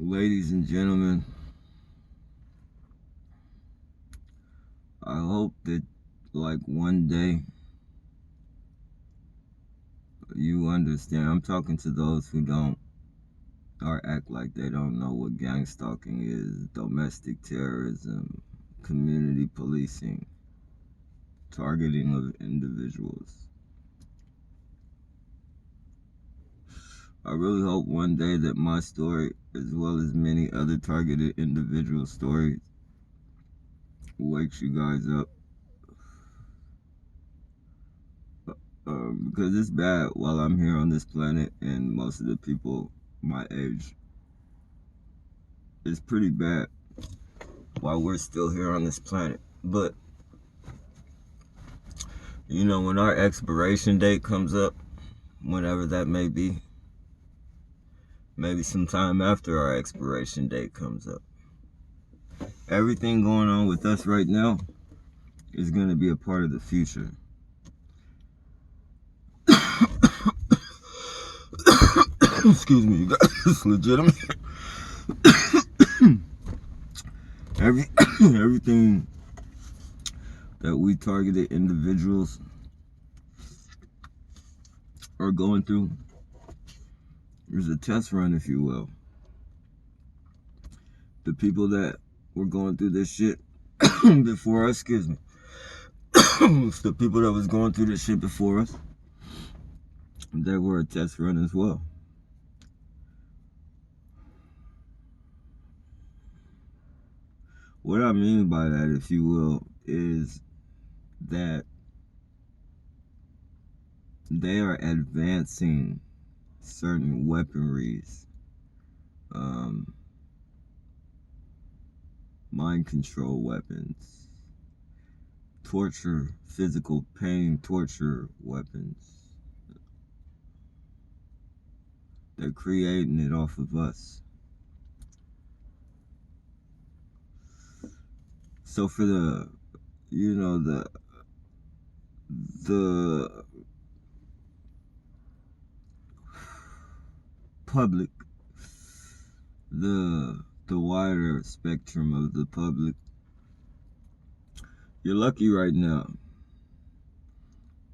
Ladies and gentlemen, I hope that like one day you understand. I'm talking to those who don't or act like they don't know what gang stalking is, domestic terrorism, community policing, targeting of individuals. I really hope one day that my story, as well as many other targeted individual stories, wakes you guys up. Because it's bad while I'm here on this planet, and most of the people my age, it's pretty bad while we're still here on this planet. But you know, when our expiration date comes up, whenever that may be, maybe sometime after our expiration date comes up, everything going on with us right now is going to be a part of the future. Excuse me, you guys, it's legitimate. Everything that we targeted individuals are going through is a test run, if you will. The people that were going through this shit before us, excuse me, the people that was going through this shit before us, they were a test run as well. What I mean by that, if you will, is that they are advancing certain weaponries, mind control weapons, torture, physical pain, torture weapons. They're creating it off of us. So for the, you know, the public, the wider spectrum of the public, you're lucky right now.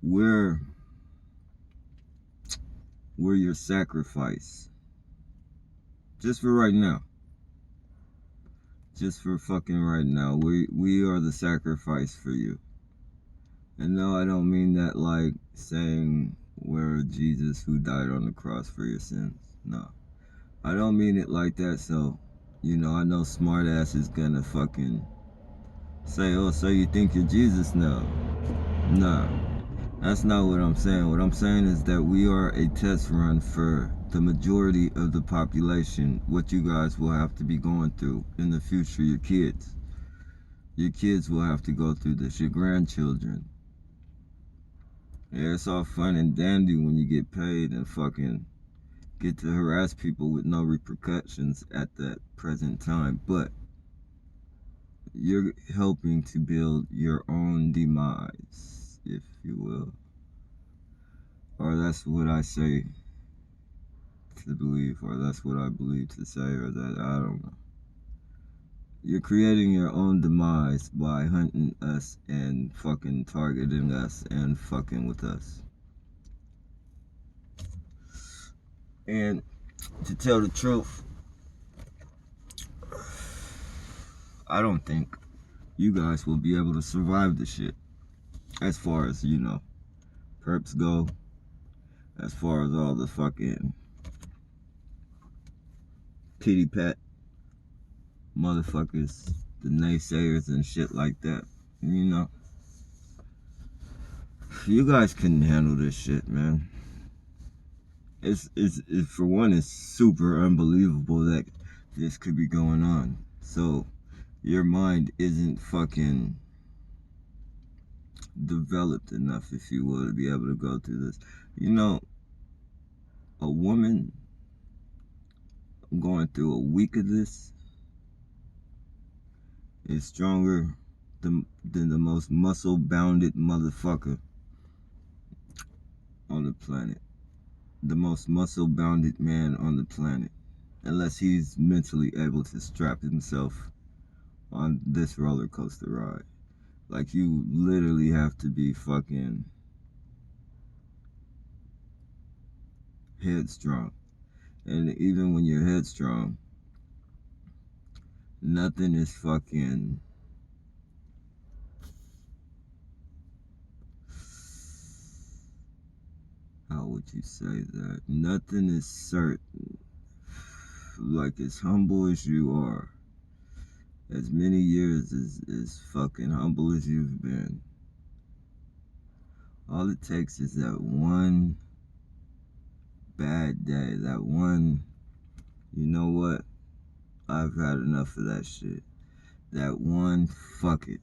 We're your sacrifice. Just for right now. Just for fucking right now. We are the sacrifice for you. And no, I don't mean that like saying we're Jesus who died on the cross for your sins. No. I don't mean it like that, so, you know, I know smart ass is gonna fucking say, oh, so you think you're Jesus now? Nah. That's not what I'm saying. What I'm saying is that we are a test run for the majority of the population, what you guys will have to be going through in the future, your kids. Your kids will have to go through this, your grandchildren. Yeah, it's all fun and dandy when you get paid and fucking get to harass people with no repercussions at that present time, but you're helping to build your own demise, if you will. Or that's what I say to believe, or that's what I believe to say, or that, I don't know. You're creating your own demise by hunting us and fucking targeting us and fucking with us. And to tell the truth, I don't think you guys will be able to survive the shit. As far as, you know, perps go, as far as all the fucking pity pat motherfuckers, the naysayers and shit like that. You know, you guys couldn't handle this shit, man. It's for one, it's super unbelievable that this could be going on. So your mind isn't fucking developed enough, if you will, to be able to go through this. You know, a woman going through a week of this is stronger than the most muscle-bounded motherfucker on the planet. The most muscle-bounded man on the planet. unless he's mentally able to strap himself on this roller coaster ride. Like, you literally have to be fucking headstrong. And even when you're headstrong, nothing is fucking... How would you say that? Nothing is certain. Like, as humble as you are, as many years as fucking humble as you've been, all it takes is that one bad day, that one, you know what, I've had enough of that shit. That one, fuck it.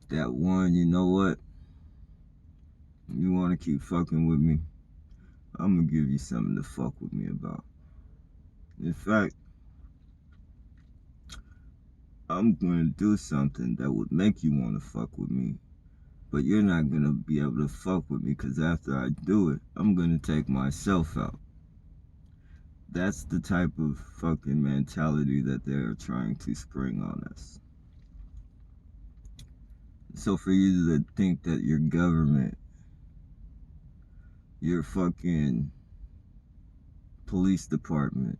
That one, you know what, you want to keep fucking with me, I'm gonna give you something to fuck with me about. In fact, I'm gonna do something that would make you want to fuck with me, but you're not gonna be able to fuck with me, because after I do it, I'm gonna take myself out. That's the type of fucking mentality that they're trying to spring on us. So for you to think that your government, your fucking police department,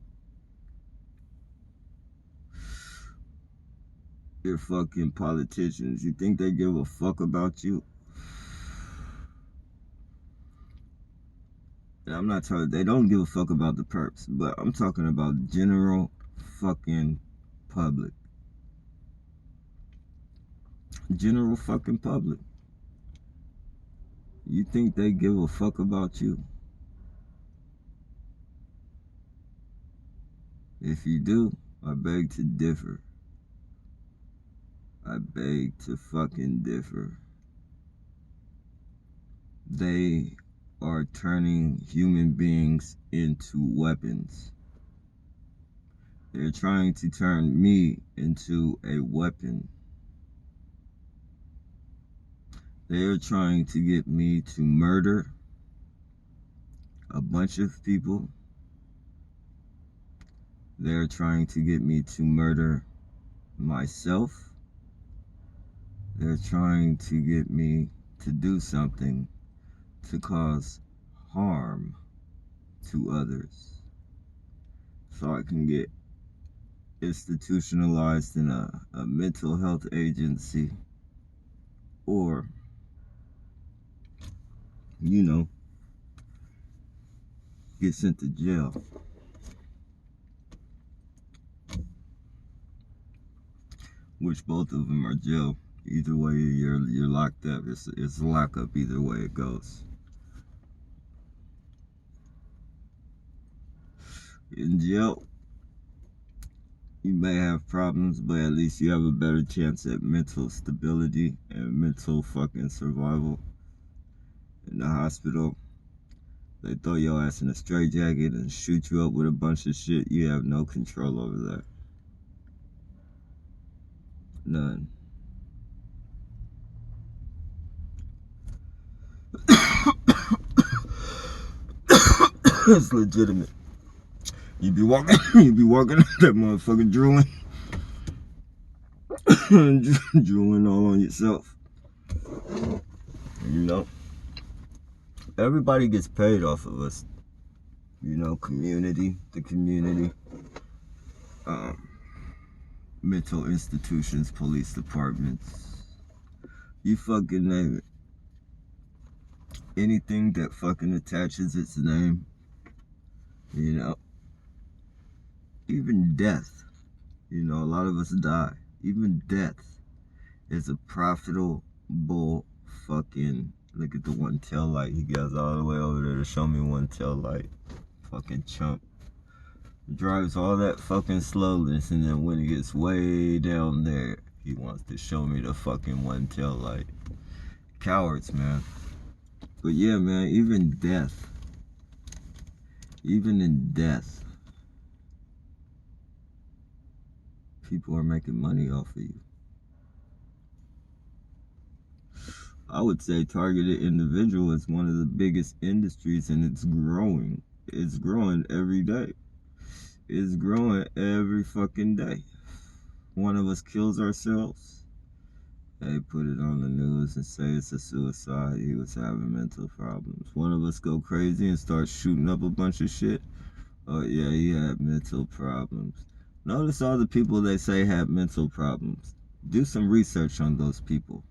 your fucking politicians, you think they give a fuck about you? And I'm not talking, they don't give a fuck about the perps, but I'm talking about general fucking public. General fucking public. You think they give a fuck about you? If you do, I beg to differ. I beg to fucking differ. They are turning human beings into weapons. They're trying to turn me into a weapon. They are trying to get me to murder a bunch of people. They're trying to get me to murder myself. They're trying to get me to do something to cause harm to others, so I can get institutionalized in a mental health agency, or, you know, get sent to jail. Which both of them are jail. Either way, you're locked up. It's lockup either way it goes. In jail, you may have problems, but at least you have a better chance at mental stability and mental fucking survival. In the hospital, they throw your ass in a straitjacket and shoot you up with a bunch of shit. You have no control over that. None. It's legitimate. You be walking that motherfucker drooling. Drooling all on yourself. You know? Everybody gets paid off of us. You know, the community. Mental institutions, police departments. You fucking name it. Anything that fucking attaches its name. You know? Even death. You know, a lot of us die. Even death is a profitable fucking... Look at the one tail light. He goes all the way over there to show me one tail light. Fucking chump. Drives all that fucking slowness, and then when he gets way down there, he wants to show me the fucking one tail light. Cowards, man. But yeah, man, even death. Even in death, people are making money off of you. I would say targeted individual is one of the biggest industries, and it's growing. It's growing every day. is growing every fucking day. One of us kills ourselves. They put it on the news and say it's a suicide. He was having mental problems. One of us go crazy and start shooting up a bunch of shit. Oh yeah, he had mental problems. Notice all the people they say have mental problems. Do some research on those people.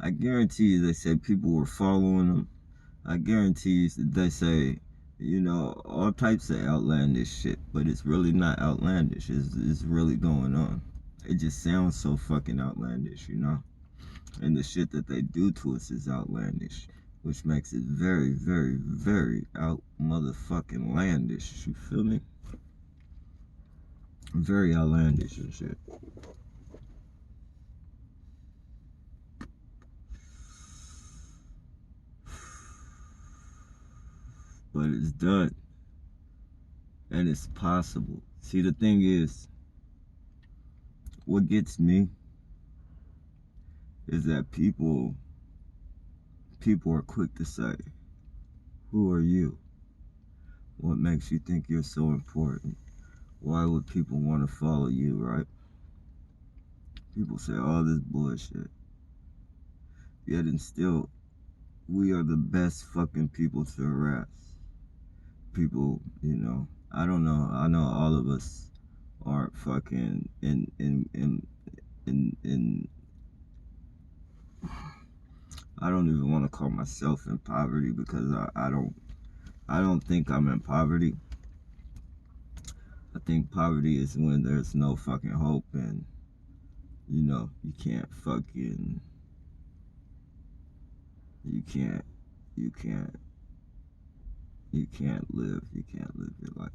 I guarantee you they say people were following them. I guarantee you they say, all types of outlandish shit, but it's really not outlandish. It's really going on. It just sounds so fucking outlandish, And the shit that they do to us is outlandish, which makes it very, very, very out motherfucking landish. You feel me? Very outlandish and shit. But it's done. And it's possible. See, the thing is, what gets me is that people are quick to say, who are you? What makes you think you're so important? Why would people want to follow you, right? People say all this bullshit. Yet and still, we are the best fucking people to harass. People, I don't know. I know all of us aren't fucking in I don't even want to call myself in poverty because I don't think I'm in poverty. I think poverty is when there's no fucking hope and you can't fucking you can't live your life.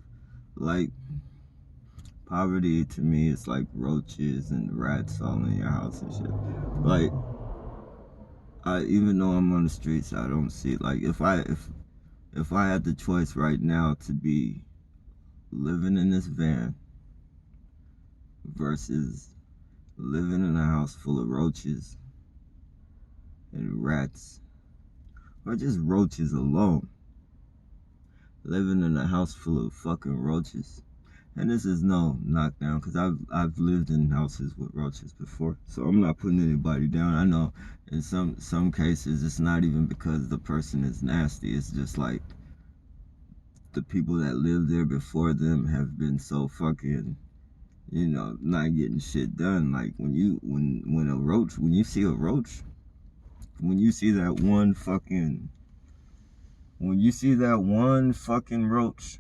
Like, poverty to me is like roaches and rats all in your house and shit. Like, even though I'm on the streets, I don't see, like, if I had the choice right now to be living in this van versus living in a house full of roaches and rats, or just roaches alone, living in a house full of fucking roaches. And this is no knockdown, because I've lived in houses with roaches before, so I'm not putting anybody down. I know in some cases it's not even because the person is nasty. It's just like the people that lived there before them have been so fucking, not getting shit done. Like when you see a roach, when you see that one fucking roach,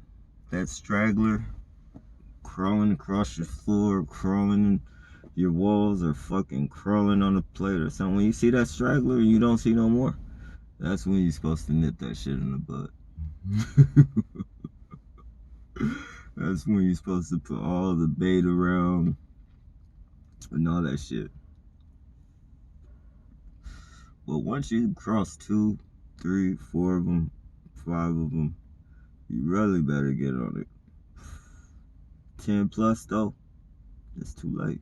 that straggler crawling across your floor, crawling your walls, or fucking crawling on a plate or something. When you see that straggler and you don't see no more, that's when you're supposed to nip that shit in the bud. That's when you're supposed to put all the bait around and all that shit. But once you cross 2, 3, 4 of them, 5 of them, you really better get on it. 10 plus though, it's too late.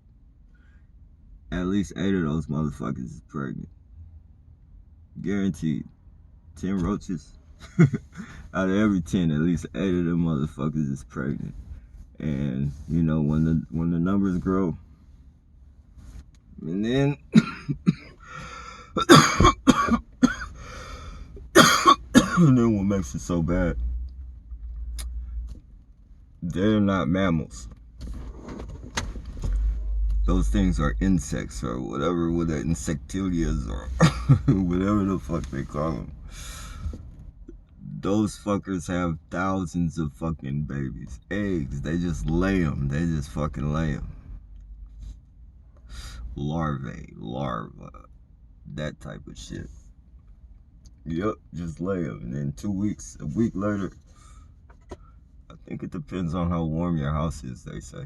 At least 8 of those motherfuckers is pregnant. Guaranteed. 10 roaches. Out of every 10, at least 8 of them motherfuckers is pregnant. And when the numbers grow, and then and then what makes it so bad, they're not mammals. Those things are insects or whatever, with the insectilias or whatever the fuck they call them. Those fuckers have thousands of fucking babies. Eggs, they just lay them. They just fucking lay them. Larva, that type of shit. Yep, just lay them. And then a week later, I think it depends on how warm your house is, they say.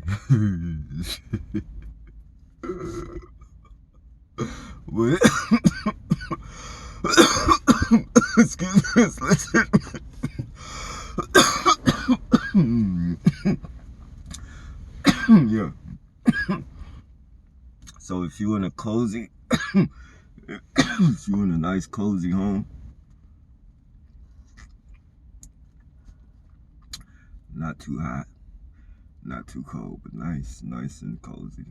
But excuse me, listen. Yeah. So if you're in a cozy, if you're in a nice cozy home, not too hot, Not too cold, but nice and cozy.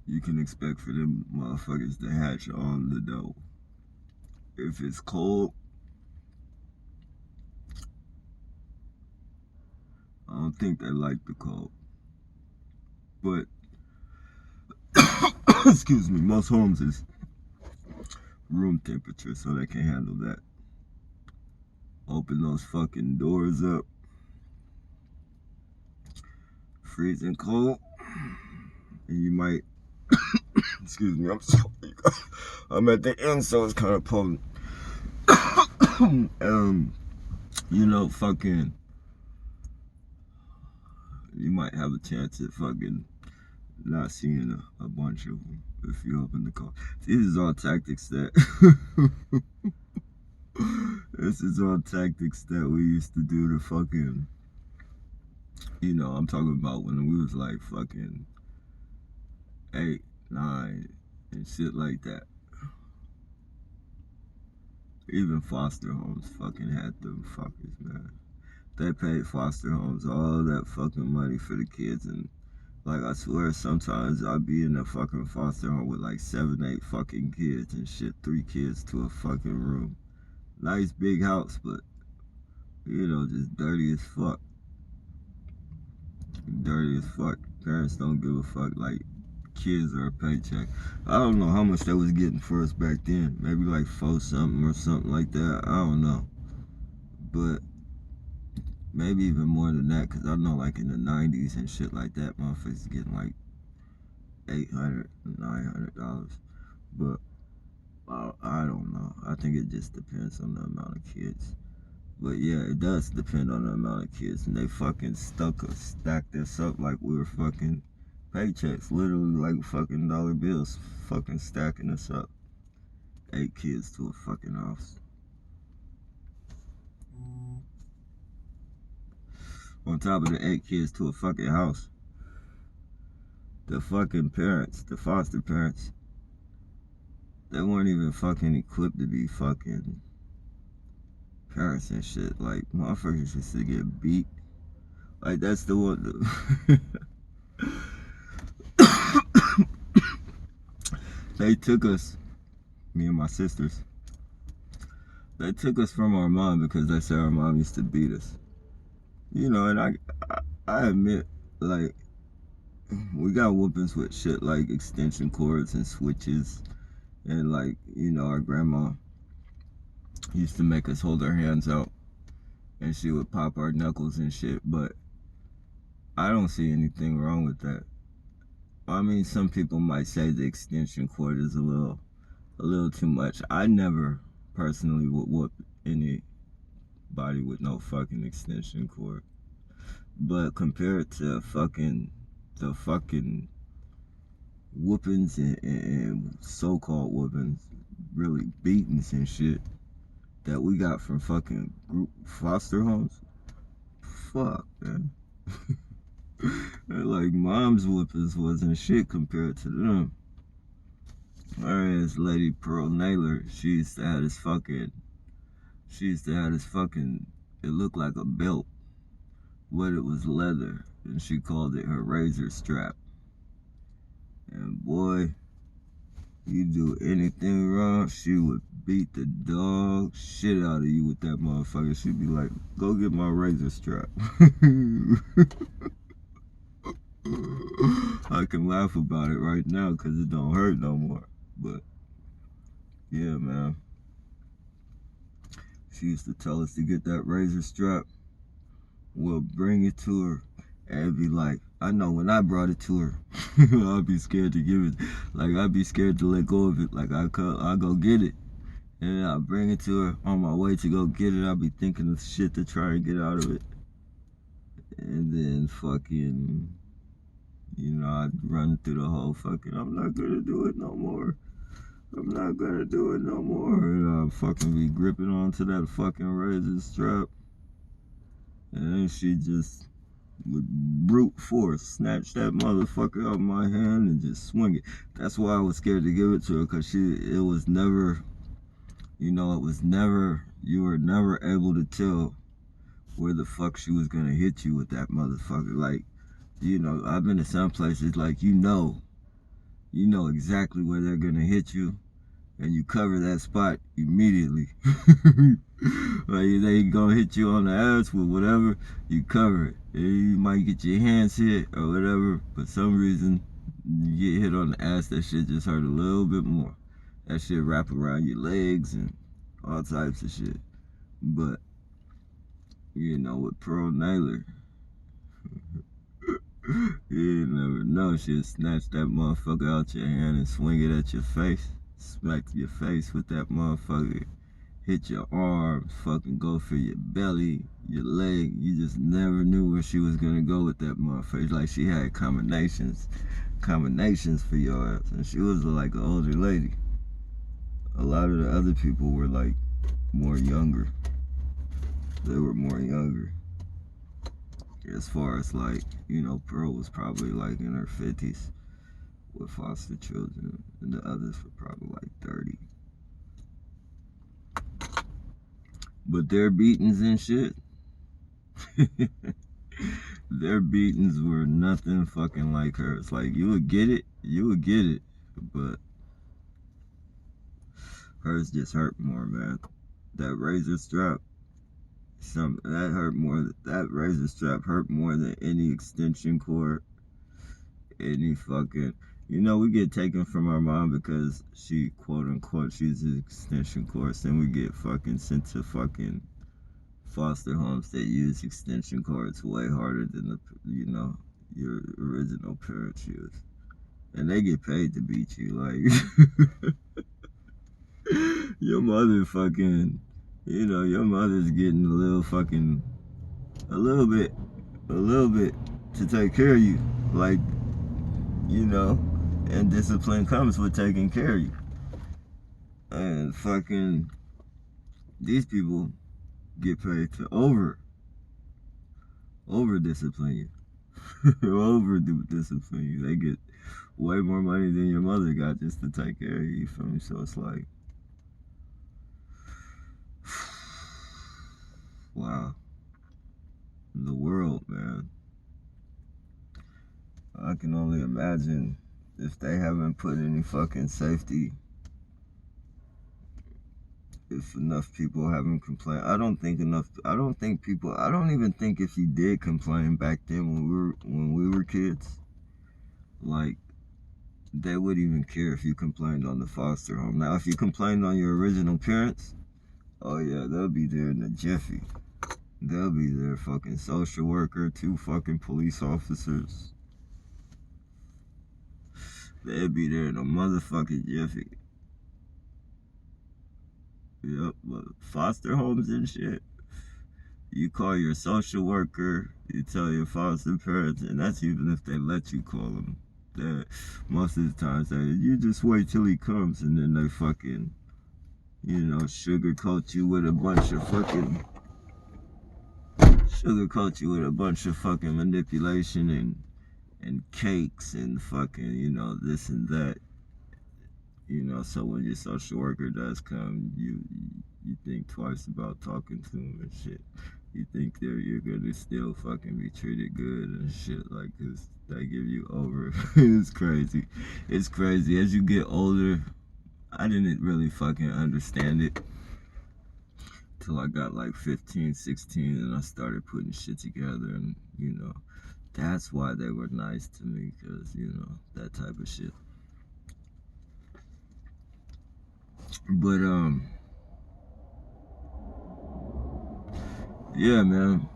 You can expect for them motherfuckers to hatch on the door. If it's cold, I don't think they like the cold. But excuse me, most homes is room temperature, so they can handle that. Open those fucking doors up. Freezing cold. And you might excuse me, I'm sorry. I'm at the end, so it's kind of potent. You know, fucking, you might have a chance at fucking not seeing a bunch of them if you open the car. These is all tactics that this is all tactics that we used to do to fucking, you know, I'm talking about when we was like fucking 8, 9 and shit like that. Even foster homes fucking had them fuckers, man. They paid foster homes all that fucking money for the kids, and like I swear sometimes I'd be in a fucking foster home with like 7, 8 fucking kids and shit, 3 kids to a fucking room. Nice big house, but you know, just dirty as fuck. Dirty as fuck. Parents don't give a fuck. Like, kids are a paycheck. I don't know how much they was getting for us back then. Maybe like 4 something or something like that. I don't know. But maybe even more than that, because I know like in the 90s and shit like that, motherfuckers getting like $800, $900. But I don't know. I think it just depends on the amount of kids. But yeah, it does depend on the amount of kids. And they fucking stacked us up like we were fucking paychecks. Literally like fucking dollar bills. Fucking stacking us up. 8 kids to a fucking house. On top of the 8 kids to a fucking house, the fucking parents, the foster parents, they weren't even fucking equipped to be fucking parents and shit. Like, motherfuckers used to get beat. Like, that's the one. They took us, me and my sisters, they took us from our mom because they said our mom used to beat us. You know, and I admit, like, we got whoopings with shit like extension cords and switches. And, like, you know, our grandma used to make us hold our hands out. And she would pop our knuckles and shit. But I don't see anything wrong with that. I mean, some people might say the extension cord is a little too much. I never personally would whoop anybody with no fucking extension cord. But compared to the fucking whoopings and so-called whoopings, really beatings and shit that we got from fucking group foster homes, fuck, man. Like, mom's whoopings wasn't shit compared to them. Whereas Lady Pearl Naylor, she used to have this fucking, it looked like a belt, but it was leather, and she called it her razor strap. And boy, you do anything wrong, she would beat the dog shit out of you with that motherfucker. She'd be like, go get my razor strap. I can laugh about it right now because it don't hurt no more. But yeah, man. She used to tell us to get that razor strap. We'll bring it to her and be like, I know when I brought it to her, I'd be scared to give it. Like, I'd be scared to let go of it. Like, I'll go get it. And I'll bring it to her. On my way to go get it, I'll be thinking of shit to try and get out of it. And then fucking, you know, I'd run through the whole fucking, I'm not gonna do it no more. I'm not gonna do it no more. And I'd fucking be gripping onto that fucking razor strap. And then she just, with brute force, snatch that motherfucker out of my hand and just swing it. That's why I was scared to give it to her, because it was never, you know, you were never able to tell where the fuck she was gonna hit you with that motherfucker. Like, I've been to some places like you know exactly where they're gonna hit you, and you cover that spot immediately. Like they gonna hit you on the ass with whatever, you cover it. And you might get your hands hit or whatever, but some reason you get hit on the ass, that shit just hurt a little bit more. That shit wrap around your legs and all types of shit. But with Pearl Naylor, you never know. She'll snatch that motherfucker out your hand and swing it at your face. Smack your face with that motherfucker. Hit your arms, fucking go for your belly, your leg. You just never knew where she was gonna go with that motherfucker. Like she had combinations for your ass. And she was like an older lady. A lot of the other people were like more younger. They were more younger. As far as like, Pearl was probably like in her 50s with foster children, and the others were probably like 30. But their beatings and shit, their beatings were nothing fucking like hers. Like you would get it, but hers just hurt more, man. That razor strap, that razor strap hurt more than any extension cord, any fucking. We get taken from our mom because she, quote unquote, she's an extension cord. Then we get fucking sent to fucking foster homes that use extension cords way harder than your original parents use. And they get paid to beat you. Like, your mother fucking, your mother's getting a little bit to take care of you. Like, and discipline comes with taking care of you. And fucking, these people get paid to over discipline you. Over discipline you. They get way more money than your mother got just to take care of you. You feel me? So it's like, wow. The world, man. I can only imagine if they haven't put any fucking safety, if enough people haven't complained. I don't even think if you did complain back then when we were kids, like, they would even care if you complained on the foster home. Now, if you complained on your original parents, oh yeah, they'll be there in a jiffy. They'll be there, fucking social worker, 2 fucking police officers. They'll be there in a motherfucking jiffy. Yep, but foster homes and shit, you call your social worker, you tell your foster parents, and that's even if they let you call them. Most of the times, you just wait till he comes, and then they fucking, sugarcoat you with a bunch of fucking manipulation and cakes and fucking, this and that. So when your social worker does come, you think twice about talking to him and shit. You think that you're gonna still fucking be treated good and shit, like, 'cause they give you over. It's crazy. It's crazy. As you get older, I didn't really fucking understand it till I got like 15, 16, and I started putting shit together, and that's why they were nice to me, 'cause that type of shit. But yeah, man,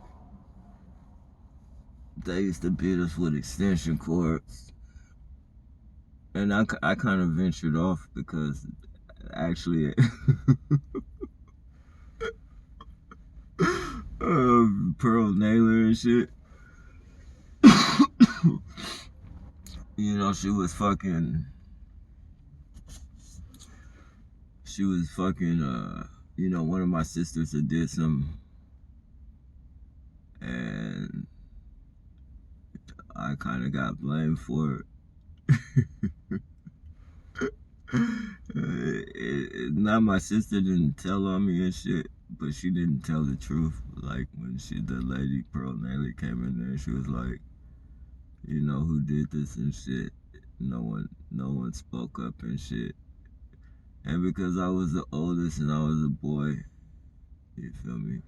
they used to beat us with extension cords, and I kind of ventured off because actually Pearl Naylor and shit, she was fucking one of my sisters that did some, and I kind of got blamed for it. Not my sister didn't tell on me and shit, but she didn't tell the truth. Like when the lady Pearl Nelly came in there, she was like, you know, who did this and shit. No one spoke up and shit. And because I was the oldest and I was a boy, you feel me?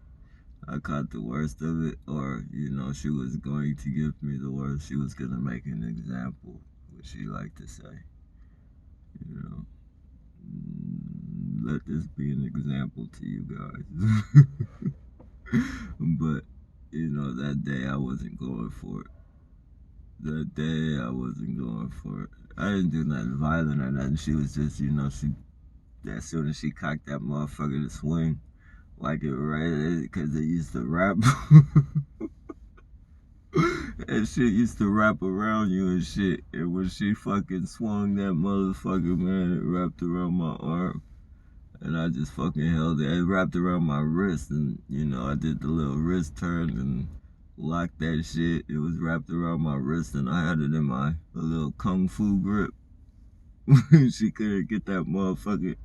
I caught the worst of it, or she was going to give me the worst. She was gonna make an example, what she liked to say. You know, let this be an example to you guys. But that day I wasn't going for it. That day I wasn't going for it. I didn't do nothing violent or nothing. She was just, as soon as she cocked that motherfucker to swing, like it right, because they used to rap. And shit used to wrap around you and shit. And when she fucking swung that motherfucker, man, it wrapped around my arm. And I just fucking held it. It wrapped around my wrist. And, I did the little wrist turn and locked that shit. It was wrapped around my wrist and I had it in my little kung fu grip. She couldn't get that motherfucker.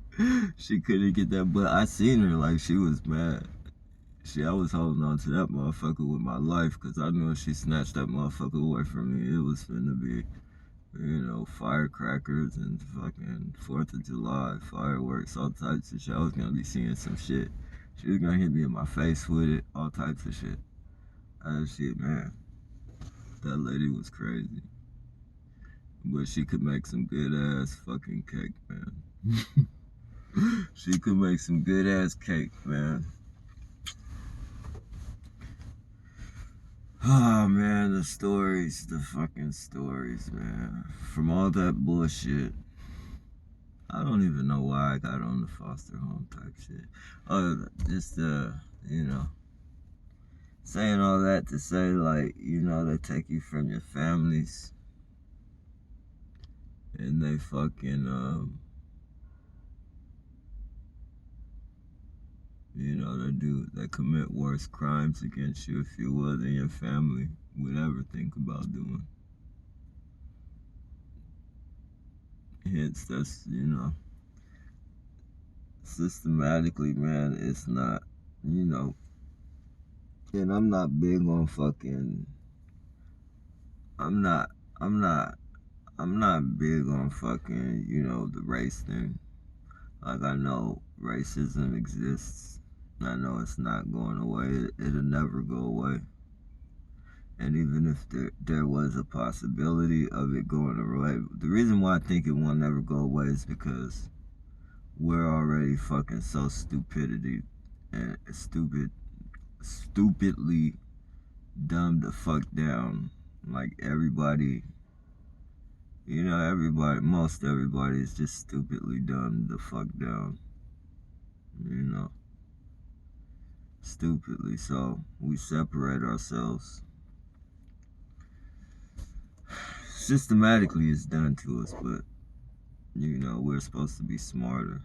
She couldn't get that. But I seen her like she was mad. I was holding on to that motherfucker with my life because I knew if she snatched that motherfucker away from me, it was finna be, firecrackers and fucking 4th of July, fireworks, all types of shit. I was gonna be seeing some shit. She was gonna hit me in my face with it, all types of shit. That shit, man. That lady was crazy. But she could make some good ass fucking cake, man. She could make some good ass cake, man. Oh man, the fucking stories, man. From all that bullshit. I don't even know why I got on the foster home type shit. Just saying all that to say, like, they take you from your families and they fucking they commit worse crimes against you, if you will, than your family would ever think about doing. Hence, that's, systematically, man, it's not, and I'm not big on fucking, I'm not big on fucking, the race thing. Like, I know racism exists. I know it's not going away. It'll never go away. And even if there was a possibility of it going away, the reason why I think it will never go away is because we're already fucking so stupidly dumb the fuck down. Like everybody, most everybody is just stupidly dumb the fuck down. Stupidly. So we separate ourselves. Systematically it's done to us, but we're supposed to be smarter.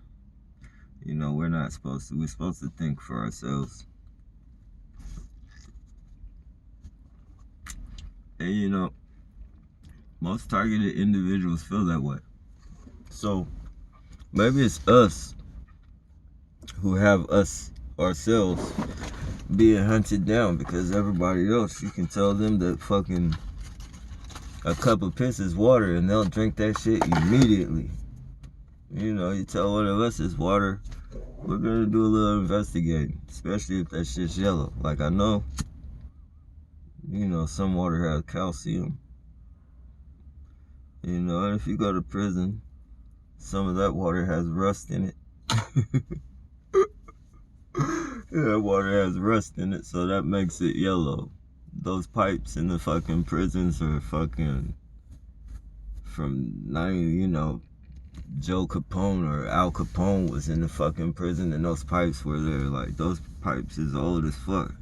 We're not supposed to. We're supposed to think for ourselves. And most targeted individuals feel that way. So maybe it's us who have ourselves being hunted down, because everybody else, you can tell them that fucking a cup of piss is water and they'll drink that shit immediately. You tell one of us it's water, we're gonna do a little investigating, especially if that shit's yellow. Like, I know, some water has calcium. And if you go to prison, some of that water has rust in it. That water has rust in it, so that makes it yellow. Those pipes in the fucking prisons are fucking from Joe Capone or Al Capone was in the fucking prison, and those pipes were there. Like, those pipes is old as fuck.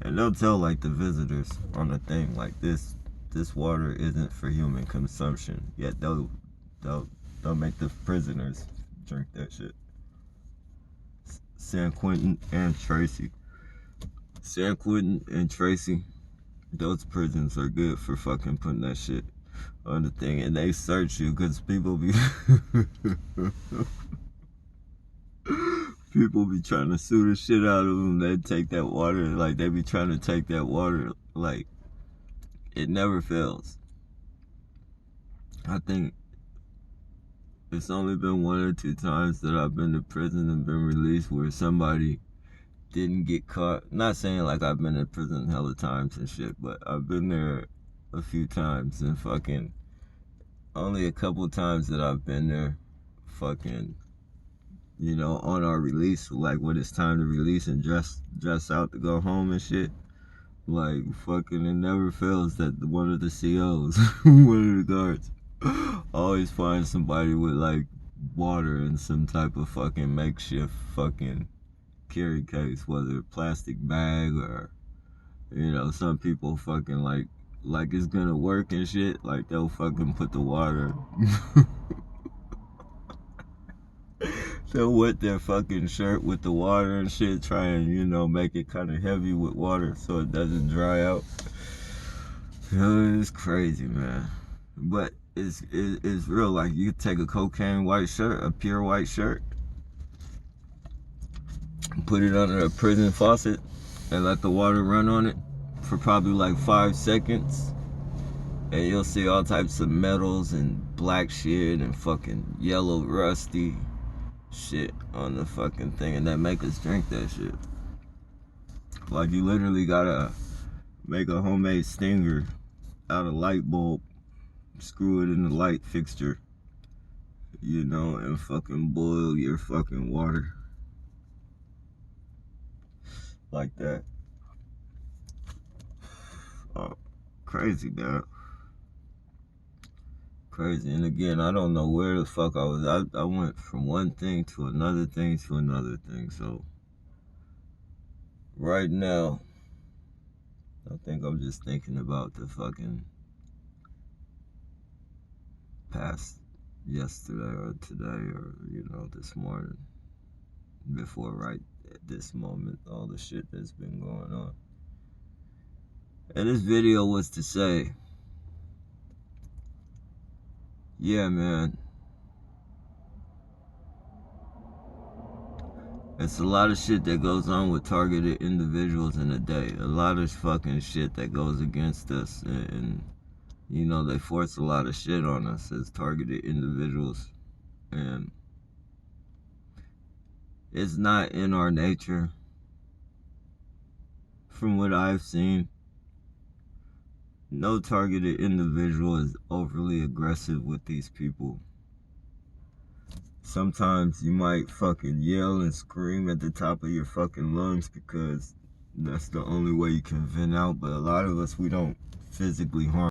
And they'll tell, like, the visitors on the thing, like, this water isn't for human consumption. Yet they'll make the prisoners drink that shit. San Quentin and Tracy, those prisons are good for fucking putting that shit on the thing. And they search you because people be People be trying to sue the shit out of them. They take that water, like they be trying to take that water, like it never fails. I think it's only been 1 or 2 times that I've been to prison and been released where somebody didn't get caught. Not saying like I've been in prison hella times and shit, but I've been there a few times and fucking only a couple times that I've been there fucking, you know, on our release, like when it's time to release and dress out to go home and shit. Like fucking it never fails that one of the COs, one of the guards, always finds somebody with like water in some type of fucking makeshift fucking carry case, whether a plastic bag or, you know, some people fucking like it's gonna work and shit, like they'll fucking put the water they'll wet their fucking shirt with the water and shit, try and, you know, make it kind of heavy with water so it doesn't dry out. It's crazy, man. But it's real. Like, you take a cocaine white shirt, a pure white shirt, put it under a prison faucet and let the water run on it for probably like 5 seconds, and you'll see all types of metals and black shit and fucking yellow rusty shit on the fucking thing, and that make us drink that shit. Like, you literally gotta make a homemade stinger out of light bulb, screw it in the light fixture, you know, and fucking boil your fucking water like that. Oh, crazy, man. Crazy. And again, I don't know where the fuck I was. I went from one thing to another thing to another thing. So right now, I think I'm just thinking about the fucking past yesterday or today or, you know, this morning, before right at this moment, all the shit that's been going on. And this video was to say, yeah, man, it's a lot of shit that goes on with targeted individuals in a day. A lot of fucking shit that goes against us. And you know, they force a lot of shit on us as targeted individuals. And it's not in our nature, from what I've seen. No targeted individual is overly aggressive with these people. Sometimes you might fucking yell and scream at the top of your fucking lungs because that's the only way you can vent out. But a lot of us, we don't physically harm